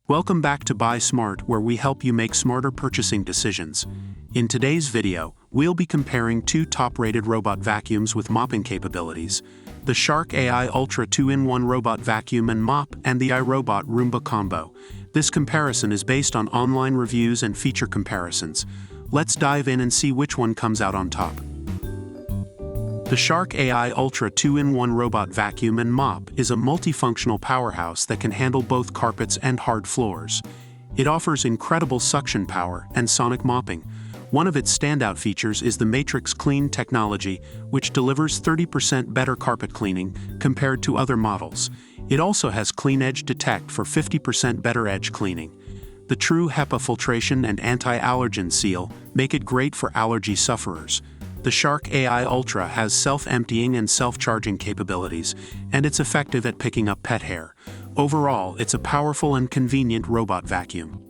Welcome back to Buy Smart, where we help you make smarter purchasing decisions. In today's video, we'll be comparing two top-rated robot vacuums with mopping capabilities: the Shark AI Ultra 2-in-1 Robot Vacuum and Mop, and the iRobot Roomba Combo. This comparison is based on online reviews and feature comparisons. Let's dive in and see which one comes out on top. The Shark AI Ultra 2-in-1 Robot Vacuum and Mop is a multifunctional powerhouse that can handle both carpets and hard floors. It offers incredible suction power and sonic mopping. One of its standout features is the Matrix Clean technology, which delivers 30% better carpet cleaning compared to other models. It also has Clean Edge Detect for 50% better edge cleaning. The true HEPA filtration and anti-allergen seal make it great for allergy sufferers. The Shark AI Ultra has self-emptying and self-charging capabilities, and it's effective at picking up pet hair. Overall, it's a powerful and convenient robot vacuum.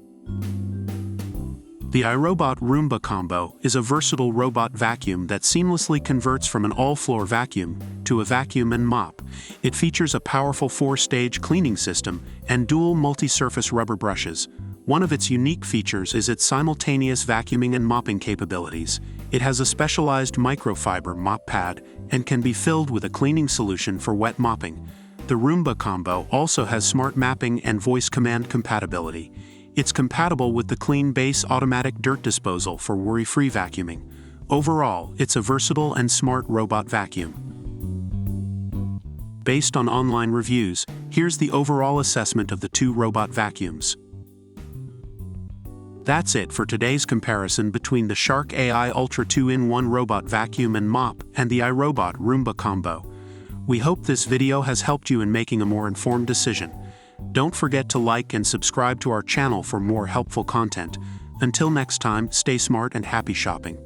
The iRobot Roomba Combo is a versatile robot vacuum that seamlessly converts from an all-floor vacuum to a vacuum and mop. It features a powerful 4-stage cleaning system and dual multi-surface rubber brushes. One of its unique features is its simultaneous vacuuming and mopping capabilities. It has a specialized microfiber mop pad and can be filled with a cleaning solution for wet mopping. The Roomba Combo also has smart mapping and voice command compatibility. It's compatible with the Clean Base automatic dirt disposal for worry-free vacuuming. Overall, it's a versatile and smart robot vacuum. Based on online reviews, here's the overall assessment of the two robot vacuums. That's it for today's comparison between the Shark AI Ultra 2-in-1 Robot Vacuum and Mop and the iRobot Roomba Combo. We hope this video has helped you in making a more informed decision. Don't forget to like and subscribe to our channel for more helpful content. Until next time, stay smart and happy shopping.